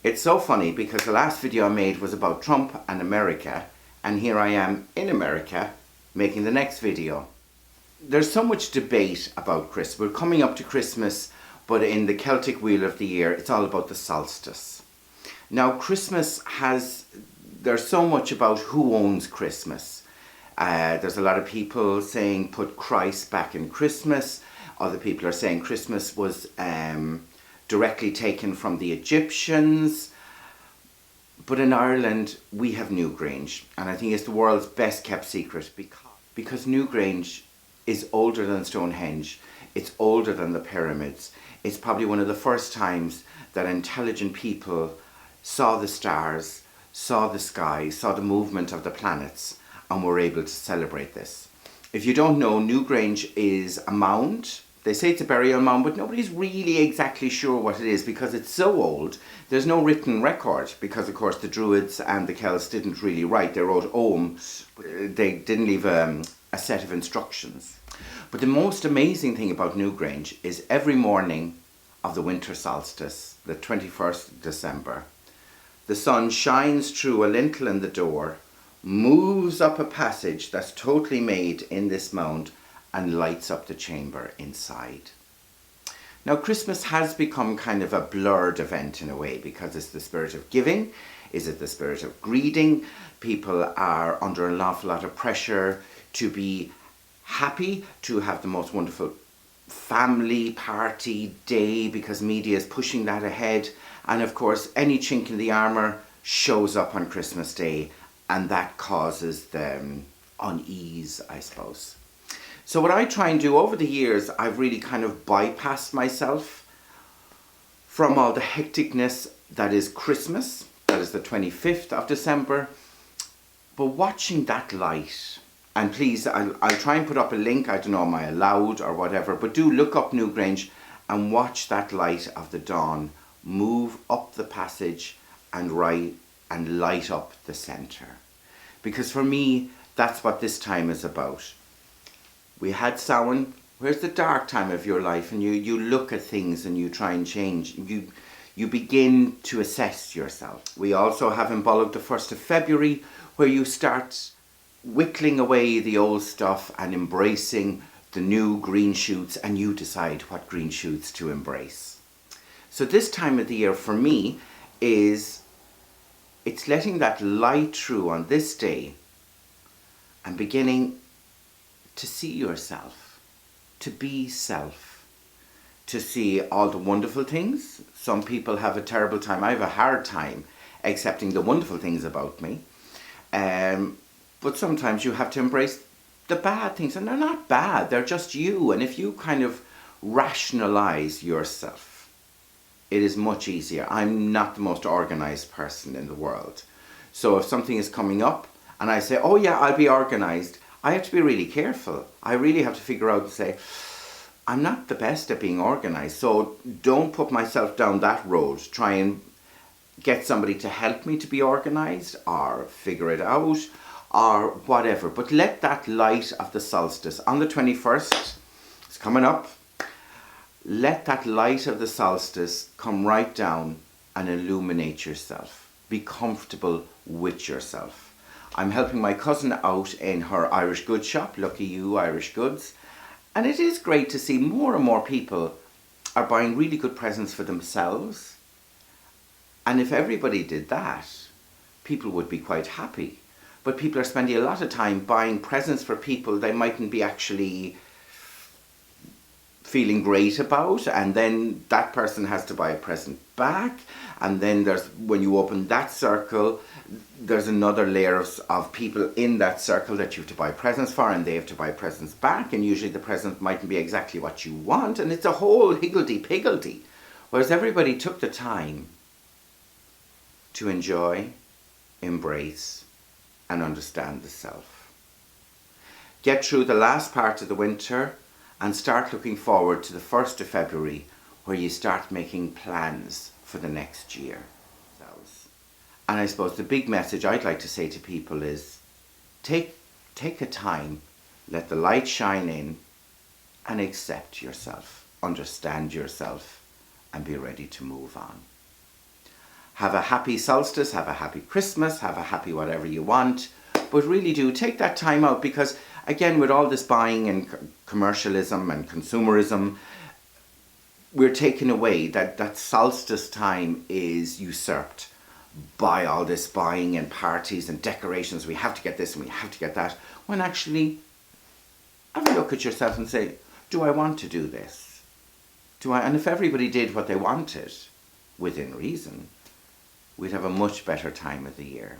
It's so funny because the last video I made was about Trump and America, and here I am in America making the next video. There's so much debate about Christmas. We're coming up to Christmas, but in the Celtic wheel of the year, it's all about the solstice. Now, there's so much about who owns Christmas. There's a lot of people saying put Christ back in Christmas. Other people are saying Christmas was directly taken from the Egyptians. But in Ireland, we have Newgrange, and I think it's the world's best kept secret because Newgrange is older than Stonehenge. It's older than the pyramids. It's probably one of the first times that intelligent people saw the stars, saw the sky, saw the movement of the planets, and were able to celebrate this. If you don't know, Newgrange is a mound. They say it's a burial mound, but nobody's really exactly sure what it is because it's so old. There's no written record because, of course, the Druids and the Celts didn't really write. They wrote Om. They didn't leave a set of instructions. But the most amazing thing about Newgrange is every morning of the winter solstice, the 21st of December, the sun shines through a lintel in the door, moves up a passage that's totally made in this mound, and lights up the chamber inside. Now, Christmas has become kind of a blurred event in a way because it's the spirit of giving. Is it the spirit of greeting? People are under an awful lot of pressure to be happy, to have the most wonderful family party day because media is pushing that ahead. And of course, any chink in the armour shows up on Christmas Day, and that causes the unease, I suppose. So what I try and do over the years, I've really kind of bypassed myself from all the hecticness that is Christmas, that is the 25th of December, but watching that light, and please, I'll try and put up a link, I don't know, am I allowed or whatever, but do look up Newgrange and watch that light of the dawn move up the passage and light up the centre. Because for me, that's what this time is about. We had Samhain. Where's the dark time of your life? And you look at things and you try and change. You begin to assess yourself. We also have Imbolc the 1st of February, where you start whittling away the old stuff and embracing the new green shoots, and you decide what green shoots to embrace. So this time of the year for me it's letting that light through on this day and beginning to see yourself, to be self, to see all the wonderful things. Some people have a terrible time. I have a hard time accepting the wonderful things about me. But sometimes you have to embrace the bad things, and they're not bad, they're just you. And if you kind of rationalize yourself, it is much easier. I'm not the most organized person in the world. So if something is coming up and I say, oh yeah, I'll be organized, I have to be really careful. I really have to figure out and say, I'm not the best at being organized, so don't put myself down that road. Try and get somebody to help me to be organized or figure it out or whatever. But let that light of the solstice on the 21st, it's coming up, let that light of the solstice come right down and illuminate yourself. Be comfortable with yourself. I'm helping my cousin out in her Irish goods shop, lucky you, Irish Goods. And it is great to see more and more people are buying really good presents for themselves. And if everybody did that, people would be quite happy. But people are spending a lot of time buying presents for people they mightn't be actually feeling great about, and then that person has to buy a present back, and then when you open that circle, there's another layer of people in that circle that you have to buy presents for, and they have to buy presents back, and usually the present mightn't be exactly what you want, and it's a whole higgledy-piggledy. Whereas everybody took the time to enjoy, embrace, and understand the self. Get through the last part of the winter and start looking forward to the 1st of February, where you start making plans for the next year. And I suppose the big message I'd like to say to people is take a time, let the light shine in, and accept yourself, understand yourself, and be ready to move on. Have a happy solstice, have a happy Christmas, have a happy whatever you want. But really do take that time out, because again, with all this buying and commercialism and consumerism, we're taking away that solstice time is usurped by all this buying and parties and decorations. We have to get this and we have to get that. When actually, have a look at yourself and say, do I want to do this? And if everybody did what they wanted, within reason, we'd have a much better time of the year.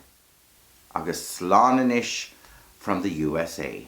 Agus sláinte inis from the USA.